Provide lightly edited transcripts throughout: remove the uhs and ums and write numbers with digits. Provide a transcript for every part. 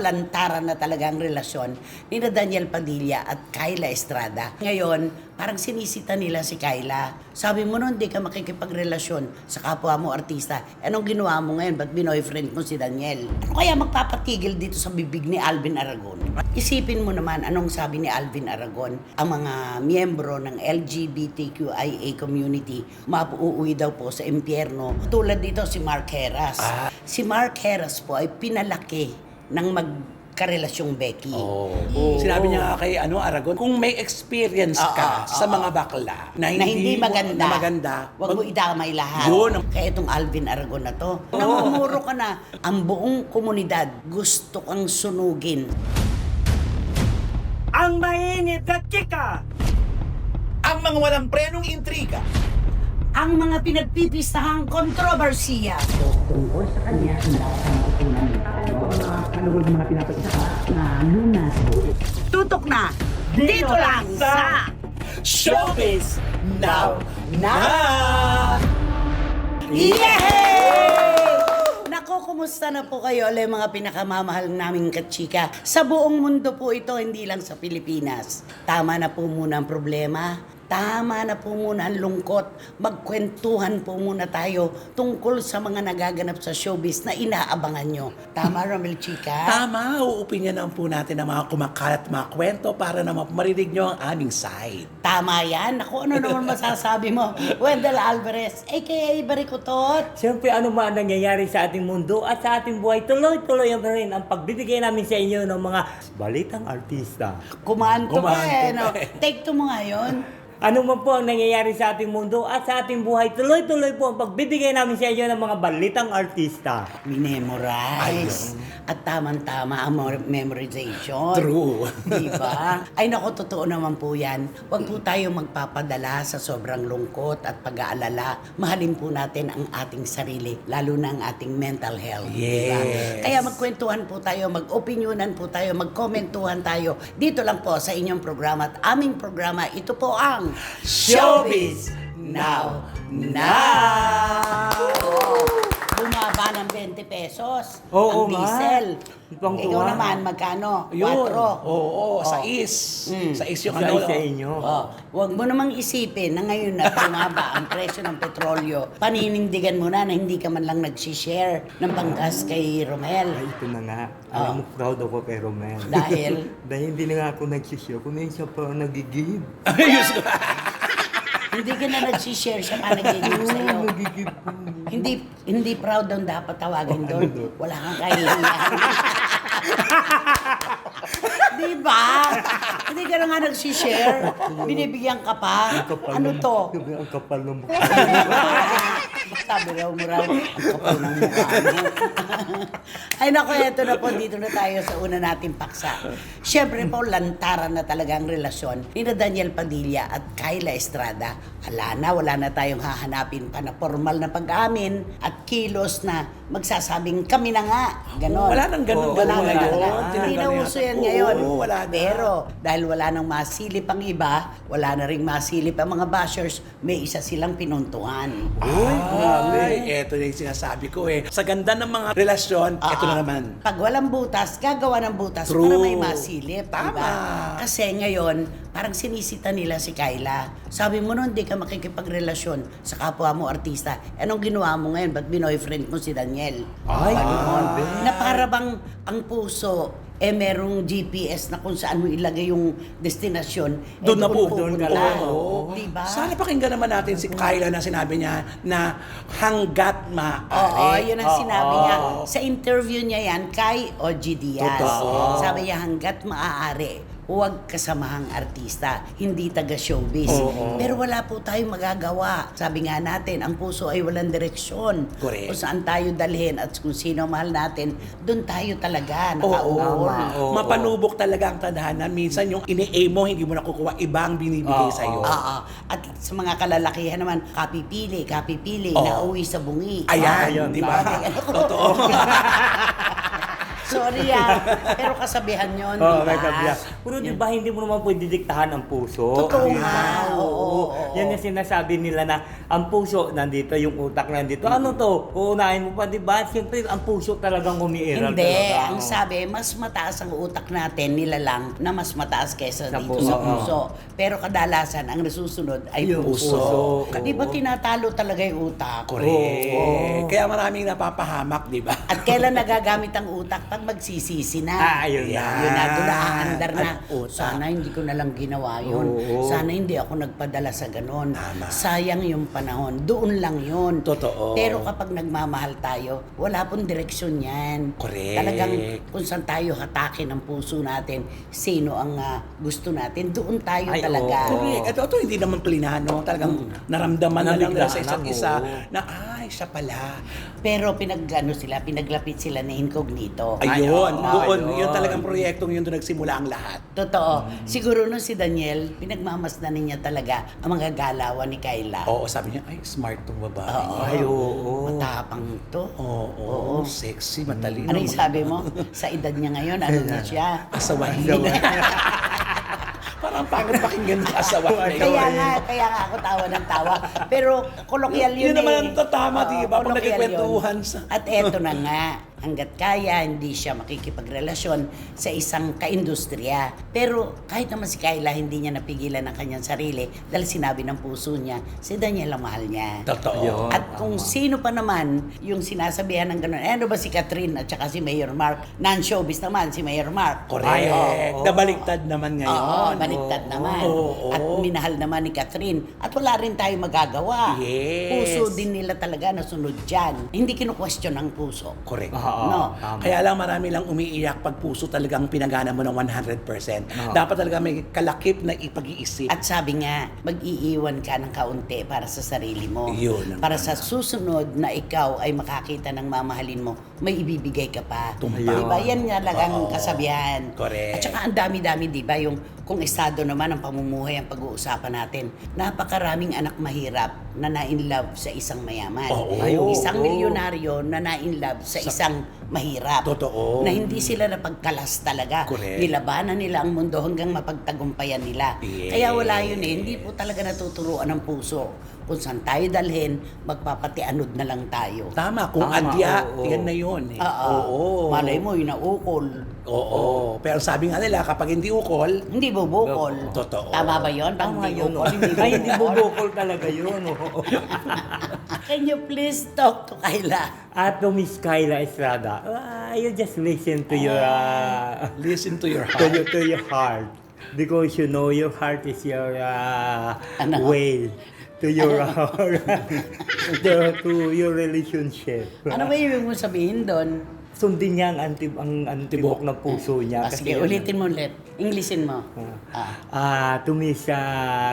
lantaran na talagang relasyon ni na Daniel Padilla at Kyla Estrada. Ngayon, parang sinisita nila si Kyla. Sabi mo nun, di ka makikipagrelasyon sa kapwa mo artista. Anong ginawa mo ngayon? Ba't binoyfriend mo si Daniel? Ano kaya magpapatigil dito sa bibig ni Alvin Aragon? Isipin mo naman anong sabi ni Alvin Aragon. Ang mga miyembro ng LGBTQIA community mauuwi daw po sa impyerno. Tulad dito si Mark Heras. Si Mark Heras po ay pinalaki ng magkarelasyong Becky. Sinabi niya nga kay Aragon, kung may experience ka sa mga bakla na hindi maganda, wag mo idamay lahat. Yun. Kaya itong Alvin Aragon na to, namumuro ka na. Ang buong komunidad gusto kang sunugin. Ang mainit na chika! Ang mga walang prenong intriga. Ang mga pinagpipistahang kontrobersiya. Tungkol sa kanya, tutok na dito lang sa Showbiz Now! Yay! Nako, kumusta na po kayo, alle mga pinakamamahal naming kachika? Sa buong mundo po ito, hindi lang sa Pilipinas. Tama na po muna ang problema. Tama na po muna ang lungkot. Magkwentuhan po muna tayo tungkol sa mga nagaganap sa showbiz na inaabangan nyo. Tama, Ramel Chika? Tama, uupinyanan po natin ang mga kumakalat mga kwento para na marinig nyo ang aming side. Tama yan. Ako, ano naman masasabi mo? Wendell Alvarez, a.k.a. Barikutot. Siyempre, ano man ang nangyayari sa ating mundo at sa ating buhay, tuloy-tuloy pa rin ang pagbibigay namin sa inyo ng mga balitang artista. Kumanto ka eh. No? ka eh. Take two mo nga yun. Ano man po ang nangyayari sa ating mundo at sa ating buhay, tuloy-tuloy po ang pagbibigay namin sa inyo ng mga balitang artista. Minemorize. At tamang-tama ang memorization. True. Diba? Ay naku, totoo naman po yan. Huwag po tayo magpapadala sa sobrang lungkot at pag-aalala. Mahalin po natin ang ating sarili, lalo na ang ating mental health. Diba? Yes. Kaya magkwentuhan po tayo, mag-opinyonan po tayo, magkomentuhan tayo. Dito lang po sa inyong programa at aming programa. Ito po ang Showbiz Now! Bumaba ng 20 pesos Oo, ang diesel. Pang Ikaw tuwa. naman, magkano? 4. Yun. Oo, sais. Sais yung Sa inyo. Huwag mo namang isipin na ngayon na bumaba ang presyo ng petrolyo. Paninindigan mo na hindi ka man lang nagsishare ng panggas kay Romel. Ay, ito na nga. Alam mo, proud ako kay Romel. Dahil? Dahil hindi na nga ako nagsishare. Kung na siya pa nagigib. Ayos ko. Hindi ka na nagsishare siya pa nagiging sa'yo. Nagigib ko. Hindi proud ang dapat tawagin doon. Wala kang kahihingan. Diba? Hindi ka na nga nagsishare. Binibigyan ka pa. Ano to? Ang kapal ng mukha. Sabi raw mo raw, ang kapal ng mukha mo. Ay naku, eto na po, dito na tayo sa una nating paksa. Siyempre po, lantaran na talaga ang relasyon ni na Daniel Padilla at Kyla Estrada. Wala na tayong hahanapin pa na formal na pag-amin at kilos na magsasabing kami na nga. Ganon. Wala nang ganun. Wala Wala nang na. ganun. Hindi na uso yan ngayon. Oo, wala na. Pero dahil wala nang masilip ang iba, wala na ring masilip ang mga bashers, may isa silang pinuntuhan. Eto yung sinasabi ko eh. Sa ganda ng mga relasyon, eto na naman. Pag walang butas, gagawa ng butas True. para may masilip. Tama. Diba? Kasi ngayon, parang sinisita nila si Kyla. Sabi mo nun, di ka makikipagrelasyon sa kapwa mo artista. Anong ginawa mo ngayon? Ba't binoyfriend mo si Daniel? Ay, Ganon. Na para bang ang puso, merong GPS na kung saan mo ilagay yung destinasyon. Doon na po. pupunta lang. Oo. Diba? Sana pakinggan naman natin si Kyla na sinabi niya na hanggat maaari. Oo, yun ang sinabi Oo. niya. Sa interview niya yan kay OG Diaz. Totoo. Sabi niya, hanggat maaari, huwag kasamahang artista, hindi taga-showbiz. Oo. Pero wala po tayong magagawa. Sabi nga natin, ang puso ay walang direksyon. Correct. Kung saan tayo dalhin at kung sino mahal natin, doon tayo talaga Oo. nakaukol. Oo. Mapanubok talaga ang tadhana. Minsan yung ini-aim mo, hindi mo nakukuha. Ibang binibigay Oo. sa'yo. Oo. At sa mga kalalakihan naman, kapipili, Oo. nauwi sa bungi. Ayan, Ayun, di ba? tama. Totoo. Sorry pero kasabihan yun, Oo, di may ba? kabiyak. Pero di ba hindi mo naman pwede diktahan ang puso? Totoo Di ba? nga. Oo. Yan yung sinasabi nila na ang puso nandito, yung utak nandito. Ano to? Uunahin mo pa, di ba? Siyempre, ang puso talagang umiiral Hindi, talaga. ang sabi, mas mataas ang utak natin, nila lang, na mas mataas kaysa Sa dito puso. sa puso. Pero kadalasan, ang nasusunod ay Yung puso. puso. Di ba tinatalo talaga yung utak? Correct. Oo. Kaya maraming napapahamak, di ba? At kailan nagagamit ang utak? Pag magsisisi na. Ayun na. Yun na, doon na aandar na. At utak. Sana hindi ko na lang ginawa yun. Oo. Sana hindi ako nagpadala sa ganon. Tama. Sayang yung panahon. Doon lang yun. Totoo. Pero kapag nagmamahal tayo, wala pong direksyon yan. Correct. Talagang kung saan tayo hatakin ang puso natin, sino ang gusto natin, doon tayo Ay, talaga. oo. Correct. Ito hindi naman plinano. Talagang naramdaman na lang nila sa isa't Nabiglaan isa ako. na, ay, siya pala. Pero pinaglapit sila na incognito. Ayun, doon. ayun. Yun talagang proyektong yun doon nagsimula ang lahat. Totoo. Siguro nung si Daniel, pinagmamasdan niya talaga ang mga galawan ni Kayla. Oo, sabi niya, ay, smart tong babae. Oo. Ay, oo. Matapang to. Oo, sexy, matalino. Ano yung sabi mo? Sa edad niya ngayon, ano na siya? Asawahin. Parang pangit pakinggan ng asawahin. Kaya nga ako tawa ng tawa. Pero kolokyal yun Yun naman eh. ang tatama, di ba? Pag kolokyal nagkikwentuhan yun. sa... At eto na nga, hanggat kaya, hindi siya makikipagrelasyon sa isang kaindustriya. Pero kahit naman si Kayla, hindi niya napigilan ang kanyang sarili dahil sinabi ng puso niya, si Daniel ang mahal niya. Totoo. Ayun. At kung sino pa naman yung sinasabihan ng gano'n, ano ba si Catherine at saka si Mayor Mark? Non-showbiz naman si Mayor Mark. Correct. Ay, oo. Nabaliktad naman ngayon. Oo, baliktad naman. Oo. At minahal naman ni Catherine. At wala rin tayo magagawa. Yes. Puso din nila talaga nasunod dyan. Hindi kinu-question ang puso. Correct. No. Tama. Kaya lang marami lang umiiyak pag puso talagang pinagana mo ng 100%. Dapat talaga may kalakip na ipag-iisip. At sabi nga, mag-iiwan ka ng kaunti para sa sarili mo. Yun ang Para sa susunod na ikaw ay makakita ng mamahalin mo, may ibibigay ka pa. Tumpak. Diba? Yan nga lang ang Oo. kasabihan. Correct. At saka ang dami-dami, di ba? Yung kung estado naman ang pamumuhay ang pag-uusapan natin, napakaraming anak mahirap na na-in-love sa isang mayaman. Oo. Yung Oo. isang milyonaryo na na-in-love sa isang mahirap. Totoo. Na hindi sila napagkalas talaga. Correct. Nilabanan nila ang mundo hanggang mapagtagumpayan nila. Yes. Kaya wala yun eh. Hindi po talaga natuturuan ng puso. Kung saan tayo dalhin, magpapatianod na lang tayo. Tama, kung Tama, adya, oo. yan na yun. Eh. Oo. Malay mo, yun naukol. Oo. Pero sabi nga nila, kapag hindi ukol, Hindi bubukol. Totoo. Tama ba yun? Pag Tama hindi yun. ukol, hindi Ay, hindi bubukol. bubukol talaga yun. Oo. Can you please talk to Kayla? At to Miss Kayla Estrada, you just listen to your listen to your to heart. your heart, because you know your heart is your Ano? way to your to your relationship. Ano ba yung mo sabihin doon? Sundin niya ang antibok ng puso niya. Sige, ulitin mo ulit. Englishin mo. To Miss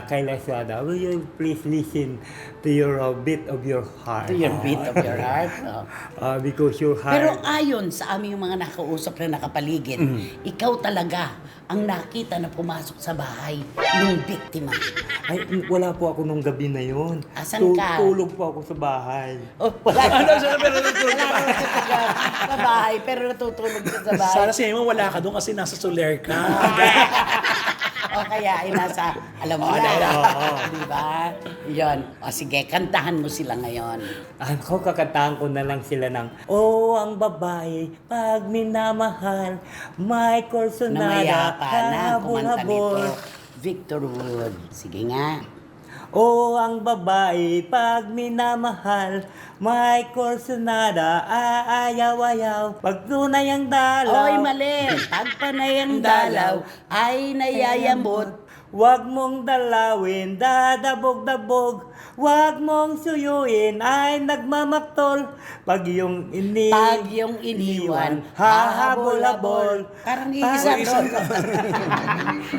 Kayla Estrada, will you please listen to your beat of your heart? To your beat of your heart. Because your heart... Pero ayon sa aming mga nakausap na nakapaligid, ikaw talaga ang nakita na pumasok sa bahay ng biktima. Ay, wala po ako nung gabi na yun. Asan ka? Tulog po ako sa bahay. Oh, wala ka Ano siya, pero natutulog wala ka sa bahay, pero natutulog ka sa bahay. Sana siya mo, wala ka doon kasi nasa Soler ka. O kaya ay nasa, alam mo Oo, na. oo. Diba? Yun. O sige, kantahan mo sila ngayon. Ako, kakantahan ko na lang sila ng, oh, ang babae, pag minamahal, may korsonada, Namaya pa na ang kumanta habol-habol. nito. Victor Wood. Sige nga. Oh, ang babae, pag minamahal, may korsonada, aayaw-ayaw, pag tunay ang dalaw. Oy, mali. Pag panay ang dalaw, ay nayayamot. Huwag mong dalawin, dadabog-dabog. Huwag mong suyuin, ay nagmamaktol. Pag iyong Pag yung iniwan, hahabol-habol. Parang iisa doon.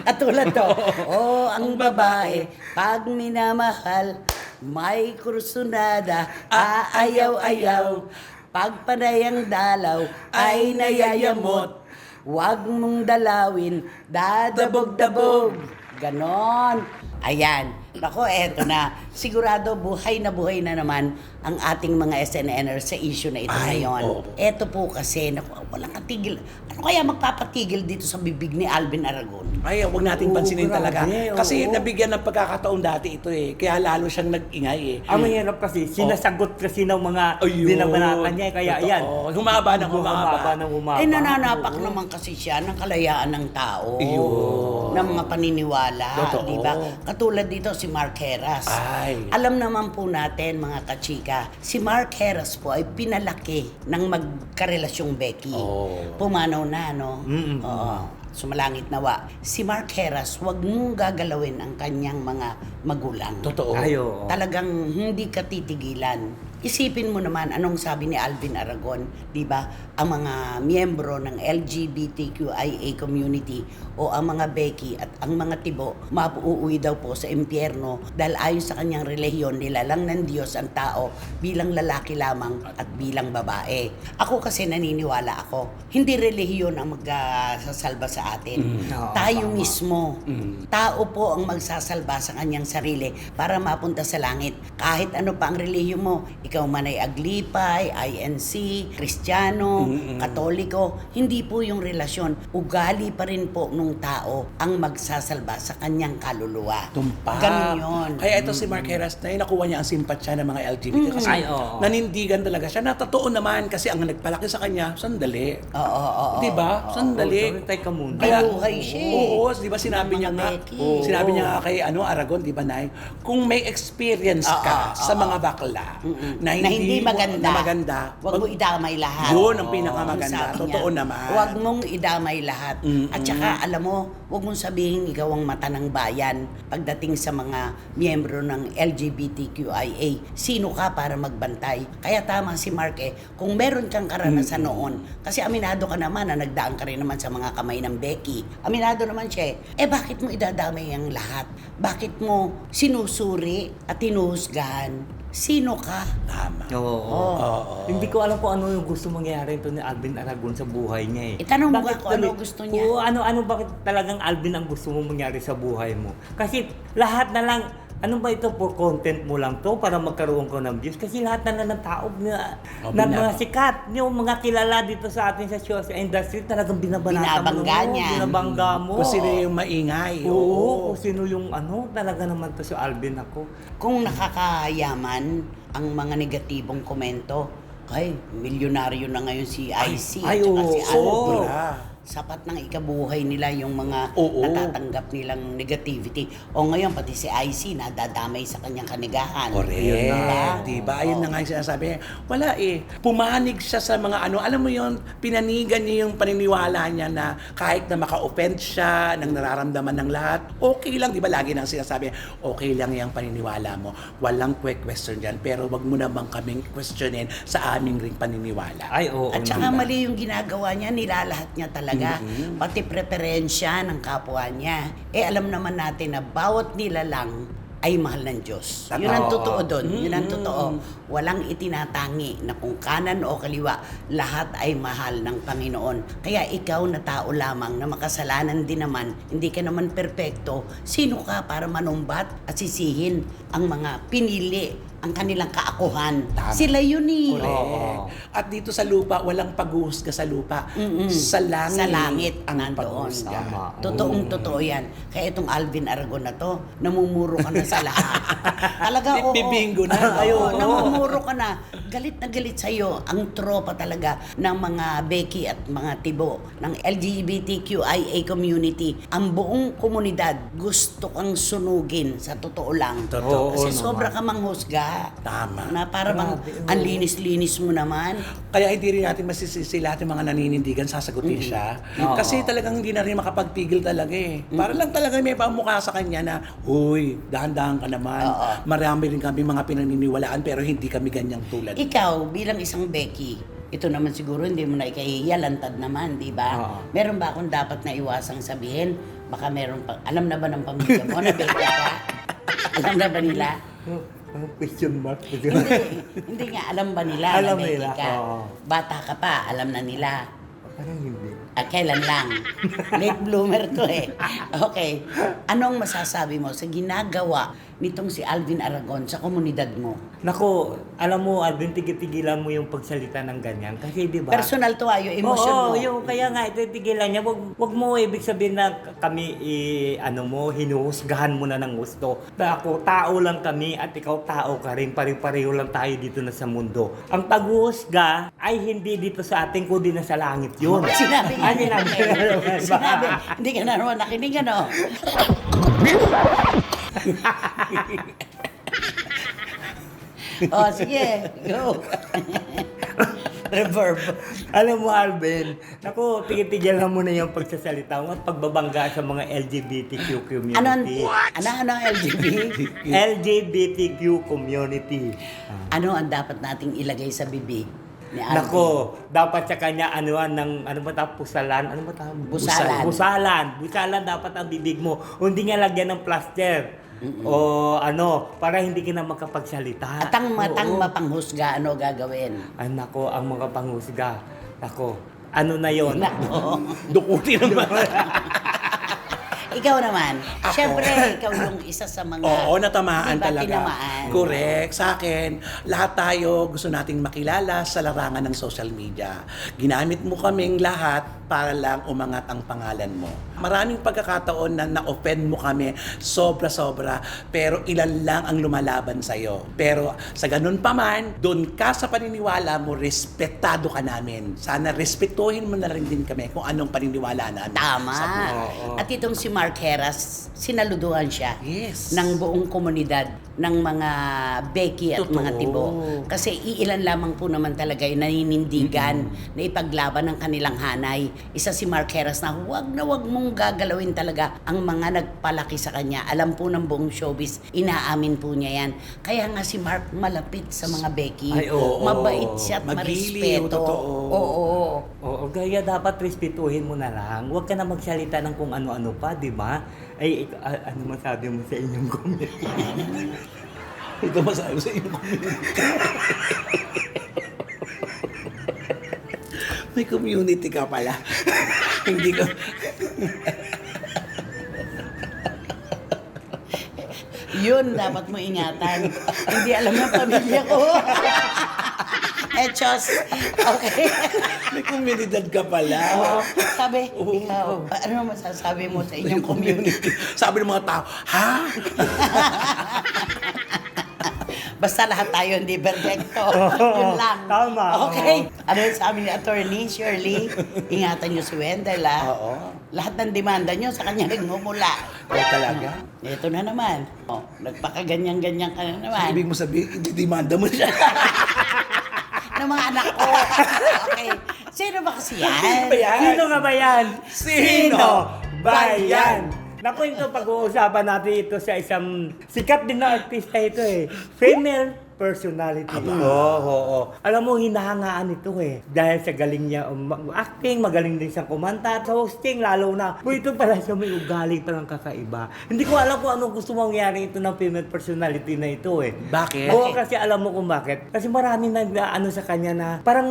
At tulad to, oh, ang babae, pag minamahal, may kursunada, aayaw-ayaw. Pag panay ang dalaw, ay nayayamot. Huwag mong dalawin, dadabog-dabog. Ganon. Ayan. Nako, eto na. Sigurado buhay na naman ang ating mga SNNer sa issue na ito Ay, ngayon. oo. Eto po kasi, naku, walang katigil. Ano kaya magpapatigil dito sa bibig ni Alvin Aragon? Ay, huwag nating Oo, pansinin talaga. grabe, Kasi oo. nabigyan ng pagkakataon dati ito eh. Kaya lalo siyang nag-ingay eh. Ang mahirap kasi, sinasagot kasi ng mga Ayun. binabanatan niya. Kaya Totoo. yan. Humaba ng humaba. ng humaba. Ay, nananapak naman kasi siya ng kalayaan ng tao. Iyon. Ng mga paniniwala. Totoo. Di ba? Katulad dito si Mark Heras. Ay. Alam naman po natin, mga kachika, si Mark Heras po ay pinalaki ng magkarelasyong Becky. Oh. Pumanaw na, no? Mm-mm. Oo. Sumalangit nawa. Si Mark Heras, huwag mong gagalawin ang kanyang mga magulang. Totoo. Ayo. Talagang hindi ka titigilan. Isipin mo naman anong sabi ni Alvin Aragon, 'di ba? Ang mga miyembro ng LGBTQIA community o ang mga Becky at ang mga Tibo mauuwi daw po sa impyerno dahil ayon sa kanyang relihiyon nilalang ng Diyos ang tao bilang lalaki lamang at bilang babae. Ako kasi naniniwala ako, hindi relihiyon ang magsasalba sa atin. Oo, Tayo tama. mismo. Tao po ang magsasalba sa kanyang sarili para mapunta sa langit. Kahit ano pa ang relihiyon mo, ikaw man ay Aglipay, INC, Kristiyano, Katoliko, hindi po yung relasyon. Ugali pa rin po nung tao ang magsasalba sa kanyang kaluluwa. Tumpa. Ganun yun. Kaya ito si Mark Heras na nakuha niya ang simpatsya ng mga LGBT kasi Ay, oo. nanindigan talaga siya. Natotoo naman kasi ang nagpalaki sa kanya, sandali. Oo. Di ba? Sandali. Teka muna. Binuhay siya eh. Oo, di ba sinabi Ng niya mga nga, Becky. sinabi niya nga kay Aragon, di ba, Nay? Kung may experience ka sa mga bakla na hindi maganda, Huwag mo idamay lahat. Yun ang Oo, pinakamaganda. sabi Totoo niya. naman. Huwag mong idamay lahat. At saka, alam mo, huwag mong sabihin ikaw ang mata ng bayan pagdating sa mga miyembro ng LGBTQIA. Sino ka para magbantay? Kaya tama si Mark kung meron kang karanasan noon, kasi aminado ka naman na nagdaan ka rin naman sa mga kamay ng Becky. Aminado naman siya bakit mo idadamay ang lahat? Bakit mo sinusuri at hinuhusgahan? Sino ka? Tama. Oo. Hindi ko alam kung ano yung gusto mangyari ito ni Alvin Aragon sa buhay niya eh. Itanong mo nga Bakit kung ano tuloy- gusto niya. Oo, ano bakit talagang Alvin ang gusto mo mangyari sa buhay mo? Kasi lahat na lang, ano ba ito, for content mo lang to para magkaroon ko ng views? Kasi lahat na lang ng tao na mga sikat, yung mga kilala dito sa atin sa show, sa industry, talagang binabanata Binabangga mo. niya. Binabangga mo. Kung sino yung maingay. Oo, kung sino yung talaga naman to si Alvin ako. Kung nakakayaman ang mga negatibong komento, ay, milyonaryo na ngayon si IC at ay, saka si oo. Alvin. Sobra. Sapat ng ikabuhay nila yung mga Oo. natatanggap nilang negativity. O ngayon, pati si IC nadadamay sa kanyang kanigahan. Correct. Diba? Diba? Ayun na nga yung sinasabi niya. Wala Pumanig siya sa mga alam mo yun, pinanigan niya yung paniniwala niya na kahit na maka-offend siya, ng nararamdaman ng lahat, okay lang. Diba? Lagi nang sinasabi, okay lang yung paniniwala mo. Walang question dyan. Pero wag mo naman kaming questionin sa aming ring paniniwala. Ay, oo. At saka naman. mali yung ginagawa niya, nilalahat niya talaga. Pati preferensya ng kapwa niya. Alam naman natin na bawat nilalang ay mahal ng Diyos. Yun ang totoo doon. Yun ang totoo. Walang itinatangi na kung kanan o kaliwa, lahat ay mahal ng Panginoon. Kaya ikaw na tao lamang na makasalanan din naman, hindi ka naman perpekto, sino ka para manumbat at sisihin ang mga pinili ang kanilang kaakuhan. Tama. Sila yun eh. Correct. Oo. At dito sa lupa, walang paghuhusga sa lupa. Sa langit. Sa langit ang nandoon. paghuhusga. Tama. Totoong totoo yan. Kaya itong Alvin Aragon na to, namumuro ka na sa lahat. Talaga, oo. Bibingo na. Oo, namumuro ka na. Galit na galit sa'yo ang tropa talaga ng mga Becky at mga Tibo ng LGBTQIA community. Ang buong komunidad gusto kang sunugin sa totoo lang. Totoo Kasi naman. sobra ka manghusga. Tama. Na para bang Grabe, oo. ang linis-linis mo naman. Kaya hindi rin natin masisisi lahat yung mga naninindigan, sasagutin siya. Oo. Kasi talagang hindi na rin makapagpigil talaga Para lang talaga may pamukha sa kanya na, huy, dahan-dahan ka naman. Oo. Marami rin kami mga pinaniniwalaan pero hindi kami ganyang tulad. Ikaw, bilang isang Becky, ito naman siguro hindi mo na ikahihiya, lantad naman, di ba? Oo. Meron ba akong dapat na iwasang sabihin? Baka meron pa, alam na ba ng pamilya mo na Becky ka? Alam na ba nila? Anong question mark? Hindi nga, alam ba nila Alam na Becky nila, ka? oo. Bata ka pa, alam na nila. Parang hindi. Kailan lang? Late bloomer to eh. Okay. Anong masasabi mo sa ginagawa nitong si Alvin Aragon sa komunidad mo? Nako, alam mo, Alvin, tigil-tigilan mo yung pagsalita ng ganyan. Kasi, di ba? Personal to yung emosyon Oo, mo. yung kaya nga, tigilan niya. Wag mo ibig sabihin na kami, hinuhusgahan mo na ng gusto. Ako, tao lang kami at ikaw tao ka rin. Pare-pareho lang tayo dito na sa mundo. Ang paghuhusga ay hindi dito sa ating kundi na sa langit yun. Sinabi nga. Sinabi. Sinabi. Hindi ka na naman nakinig, ano? Oh, sige. Go. Reverb. Alam mo, Alvin, naku, tigil-tigil lang muna yung pagsasalita mo at pagbabangga sa mga LGBTQ community. Ano LGBT? LGBTQ community. Ano ang dapat nating ilagay sa bibig ni Alvin? Nako, dapat sa kanya ano ba ta pusalan? Ano ba ta? Busalan. Busalan dapat ang bibig mo. Hindi nga lagyan ng plaster. O para hindi ka na makapagsalita. At ang Oo. mapanghusga, ano gagawin? Ay nako, ang mga panghusga. Nako, ano na yon? Nako. Dukuti naman. Ikaw naman, syempre, ikaw yung isa sa mga... Oo, natamaan diba, talaga. tinamaan? Correct. Sa akin, lahat tayo gusto nating makilala sa larangan ng social media. Ginamit mo kaming lahat para lang umangat ang pangalan mo. Maraming pagkakataon na na-offend mo kami, sobra-sobra, pero ilan lang ang lumalaban sa'yo. Pero sa ganun pa man, doon ka sa paniniwala mo, respetado ka namin. Sana respetuhin mo na rin din kami kung anong paniniwala namin. Tama. Oo. At itong si Mark Heras, sinaluduhan siya Yes. ng buong komunidad ng mga Becky at Totoo. mga Tibo. Kasi iilan lamang po naman talaga yung naninindigan na ipaglaban ng kanilang hanay. Isa si Mark Heras na wag mong gagalawin talaga ang mga nagpalaki sa kanya. Alam po ng buong showbiz, inaamin po niya yan. Kaya nga si Mark malapit sa mga Becky. Ay, oo. Mabait siya at Magiliw, marespeto. totoo. Oo. Oo, kaya dapat respetuhin mo na lang. Huwag ka na magsalita ng kung ano-ano pa, di ba? Ay, ano masabi mo sa inyong community? Ito masabi sa iyo. May community ka pala. Hindi ka... Yun, dapat mo ingatan. Hindi alam ng pamilya ko. Chos. Okay. May komunidad ka pala. Oo. Sabi, ikaw, ano masasabi mo sa inyong community? Sabi ng mga tao, ha? Basta lahat tayo hindi perfecto. Yun lang. Tama. Okay. Ano yung sabi ni Attorney Shirley? Ingatan niyo si Wendell, ha? Oo. Lahat ng demanda niyo sa kanya nagmumula. O talaga? Ito na naman. Nagpakaganyan-ganyan ka na naman. Ibig mo sabihin, ididimanda mo siya. Ng mga anak ko. Okay. Sino ba kasi yan? Sino nga ba yan? Sino ba yan? Naku, ito pag-uusapan natin ito sa isang sikat din na artista ito eh. Female personality. Oo. Alam mo, hinahangaan ito eh. Dahil sa galing niya acting, magaling din siyang kumanta, at sa hosting lalo na. Ito pala siya may ugali parang kakaiba. Hindi ko alam kung anong gusto mangyari ito ng female personality na ito eh. Bakit? Oo, kasi alam mo kung bakit. Kasi marami nag-ano sa kanya na parang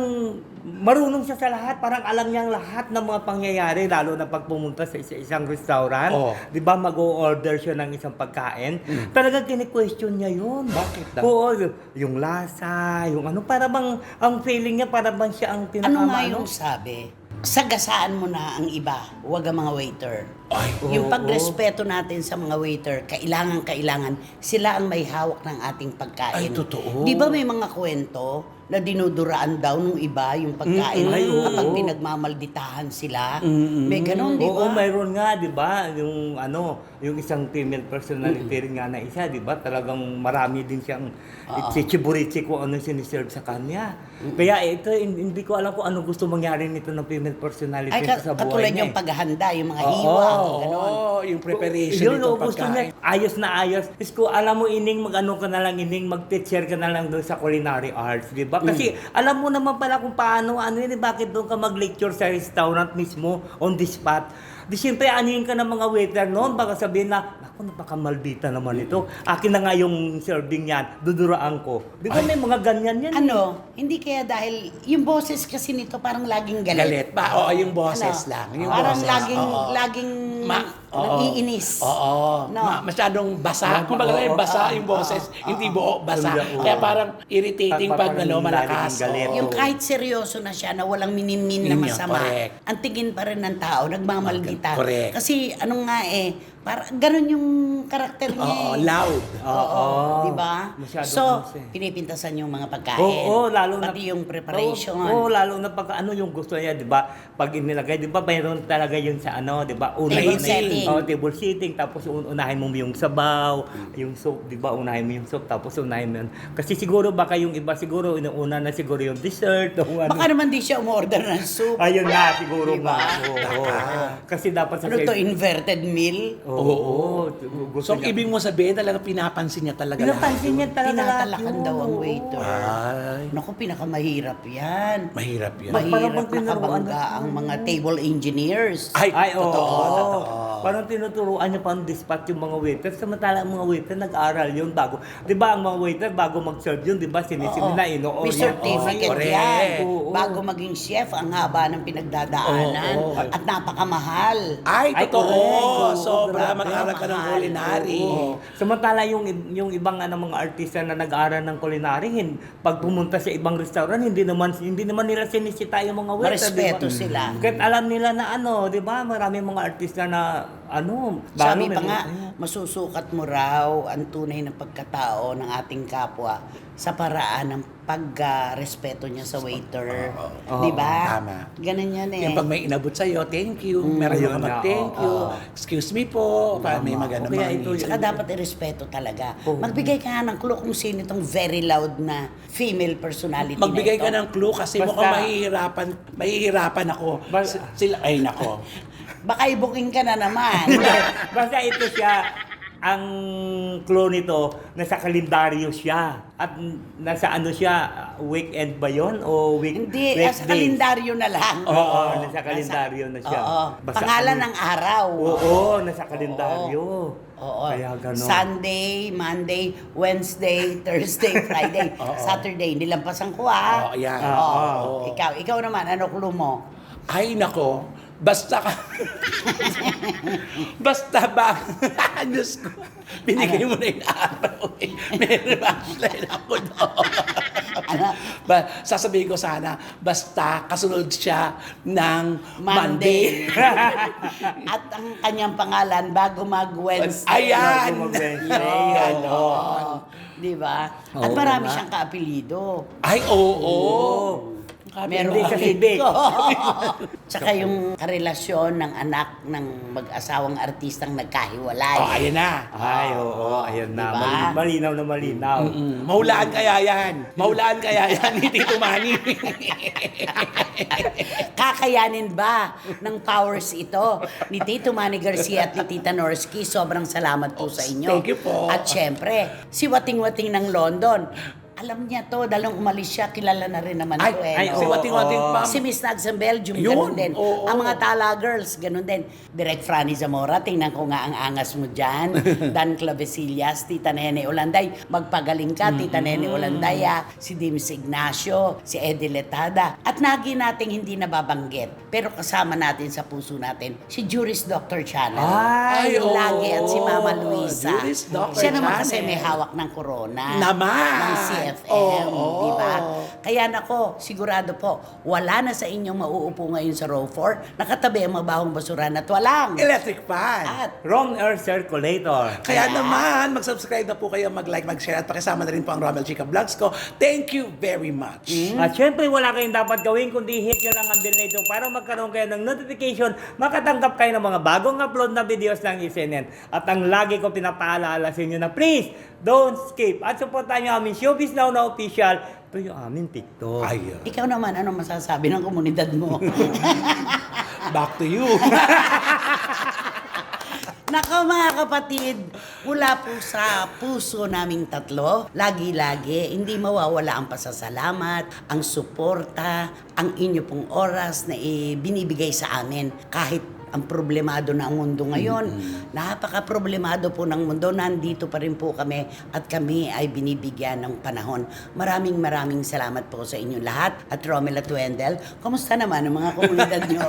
marunong siya sa lahat, parang alam niyang lahat ng mga pangyayari, lalo na pag pumunta sa isang restaurant. Oo. Di ba, mag-o-order siya ng isang pagkain. Talagang kini-question niya yun. Bakit daw? Oo, yung lasa, yung ano, para bang, ang feeling niya, para bang siya ang Ano nga yung sabi? Sagasaan mo na ang iba, huwag ang mga waiter. Ay, Yung oo. pagrespeto natin sa mga waiter, kailangan sila ang may hawak ng ating pagkain. Ay, totoo. Di ba may mga kwento na dinuduraan daw nung iba yung pagkain Ay, oo. kapag pinagmamalditahan sila? May ganon, di ba? Oo, mayroon nga, di ba? Yung isang female personality rin nga na isa, di ba? Talagang marami din siyang chichiburichi kung ano siniserve sa kanya. Kaya ito, hindi ko alam kung ano gusto mangyari nito ng female personality Ay, sa buhay katulad niya. yung paghahanda, yung mga Oo, hiwa, ganon. Oo, yung preparation Yun, nitong gusto niya. pagkain. Ayos na ayos. Is ko, alam mo, ining mag-ano ka na lang, ining mag-teacher ka na lang doon sa culinary arts, di ba? ba? Kasi alam mo naman pala kung paano, bakit doon ka mag-lecture sa restaurant mismo, on the spot. Di siyempre, anihin ka ng mga waiter noon, baka sabihin na, naku, napakamaldita naman ito. Akin na nga yung serving yan, duduraan ko. Di ba may mga ganyan yan? Hindi kaya dahil yung boses kasi nito parang laging galit. Galit ba? Oo, yung boses lang. Yung Parang boses. laging Oo. naiinis. Oo. No. Masyadong basa. Kung baga basa yung boses, hindi buo, basa. Oo. Kaya parang irritating pag Parang malakas. laging galit. Oo. Yung kahit seryoso na siya, na walang minimin na Yun yun, masama, correct. ang tingin pa rin ng tao, nagmamaldita. Correct. Kasi parang ganun yung karakter niya Oo, eh. loud. Oo, di ba? Masyado So, kasi. pinipintasan yung mga pagkain. Oo, lalo na pati yung preparation. Oo, lalo na pag yung gusto niya, 'di ba? Pag inilagay, 'di ba, mayroon talaga yun sa 'di ba? Table setting. Table setting, tapos unahin mo yung sabaw, yung soup, 'di ba? Unahin mo yung soup, tapos unahin mo yun. Kasi siguro baka yung iba siguro inuuna na siguro yung dessert o ano. Baka naman di siya umorder ng soup. Ayun nga siguro Diba? nga. Oo. Kasi dapat sa Ano to, inverted meal? Oo. So, ibig mo sabihin talaga pinapansin niya talaga pinapansin niya talaga lahat Tinatalakan yun. daw ang Oo. waiter. Ay, Naku, pinakamahirap yan. mahirap yan. Parang Mahirap pag tinuruan nakabangga na- ang mga table engineers. Ay, oo. totoo. Parang tinuturuan niya pa ang dispatch yung mga waiter. Samantala ang mga waiter nag-aral yun bago. Di ba ang mga waiter bago mag-serve yun, di ba sinisim na ino-order. May certificate correct. yan. Oo. Bago maging chef, ang haba ng pinagdadaanan. Oo. At napakamahal. Ay, Ay, totoo. correct. Sobra, Grabe. mag-aral ka ng Mahal. culinary. Oo. Samantala yung ibang mga artista na nag-aaral ng culinary, pag pumunta sa ibang restaurant, hindi naman nila sinisita yung mga waiter. Marespeto di ba? sila. Kahit alam nila na di ba, marami mga artista na Sabi may pa nga, mga- masusukat mo raw ang tunay na pagkatao ng ating kapwa sa paraan ng pagrespeto niya sa waiter. Oo. Di ba? Tama. Ganun yan eh. Yung pag may inabot sa'yo, thank you. Meron Ayun ka nga, mag-thank you. oo. Excuse me po. Para may maganda Kaya mga ito needs. Saka dapat irespeto talaga. Oo. Magbigay ka nga ng clue kung sino itong very loud na female personality Magbigay na ka ito. ng clue kasi Basta- mukhang mahihirapan ako. Sila, ay nako. Baka i-booking ka na naman. Basta ito siya, ang clue nito, nasa kalendaryo siya. At nasa siya, weekend ba yun? O Hindi, weekdays? sa kalendaryo na lang. Oo, nasa kalendaryo na siya. Oo. Basta Pangalan ng araw. Oo, nasa kalendaryo. Oo. Kaya gano'n. Sunday, Monday, Wednesday, Thursday, Friday, Saturday. Nilampasan ko Oo, yan. Oo. Ikaw naman, ano clue mo? Ay nako. Basta ka. Basta ba? Diyos ko. Binigay mo na yung araw. May flashlight ako doon. Sasabihin ko sana, basta kasunod siya ng Monday. At ang kanyang pangalan, bago mag-Wednesday. Ayan! Bago mag-Wednesday. Ayan, Oo. Di ba? At Oo marami nga. siyang kaapelido. Ay, oo. Meron Hindi kasi big. Tsaka yung karelasyon ng anak ng mag-asawang artistang nagkahiwalay. Oh, ayan na. Ay, oo, ayun na. Diba? Malinaw na malinaw. Mahulaan kaya yan. Mahulaan kaya yan ni Tito Manny. Kakayanin ba ng powers ito ni Tito Manny Garcia at ni Tita Norsky? Sobrang salamat po sa inyo. Thank you po. At syempre, si Wating-Wating ng London. Alam niya to, dahil nung umalis siya, kilala na rin naman to eh. ay, no? Si Wating-Wating pa. Si Miss Nags ng Belgium, Yun, ganun din. oo. Ang mga Tala Girls, ganun din. Direct Franny Zamora, tingnan ko nga ang angas mo dyan. Dan Clavesillas, Tita Nene Olanday, magpagaling ka, Tita Nene Olandaya, si Dims Ignacio, si Eddie Letada. At lagi nating hindi nababanggit, pero kasama natin sa puso natin, si Juris Dr. Channel. Ay, Yung oo. lagi at si Mama Luisa. Juris Dr. Siya naman kasi Channel. may hawak ng corona. Naman. Ng CFM, Oo. di ba? Kaya nako, sigurado po, wala na sa inyong mauupo ngayon sa row 4, nakatabi ang mabahong basuran at walang. Electric fan. At Wrong Air Circulator. Kaya naman, mag-subscribe na po kayo, mag-like, mag-share at pakisama na rin po ang Romel Chica Vlogs ko. Thank you very much. At syempre, wala kayong dapat gawin kundi hit nyo lang ang bell na ito para magkaroon kayo ng notification, makatanggap kayo ng mga bagong upload na videos ng SNN. At ang lagi ko pinapaalala sa inyo na please, don't skip. At supportan nyo aming Showbiz Now na official. Ito yung aming TikTok. Ayun. ikaw naman, ano masasabi ng komunidad mo? Back to you. Nako mga kapatid, mula po sa puso naming tatlo, lagi-lagi, hindi mawawala ang pasasalamat, ang suporta, ang inyo pong oras na binibigay sa amin kahit ang problemado na ang mundo ngayon. Napaka-problemado po ng mundo. Nandito pa rin po kami at kami ay binibigyan ng panahon. Maraming salamat po sa inyong lahat. At Romel at Wendell, kumusta naman ang mga komunidad nyo?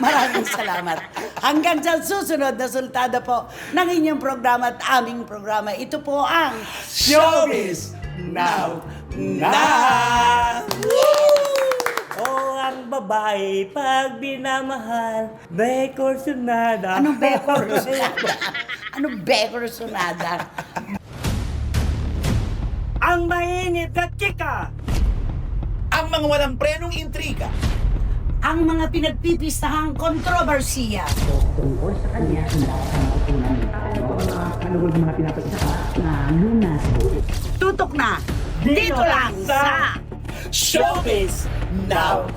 Maraming salamat. Hanggang sa susunod na sultada po ng inyong programa at aming programa. Ito po ang Showbiz Now! Oh, ang babae pag binamahal, bekor sunada. Anong bekor sonada? Anong bekor sonada? Ang mainit na chika! Ang mga walang prenong intriga. Ang mga pinagpipistahang kontrobersiya. Tungkol sa kanya na Panuhod ng mga pinapagsaka. na lunas. Tutok na! Dito lang sa Showbiz Now!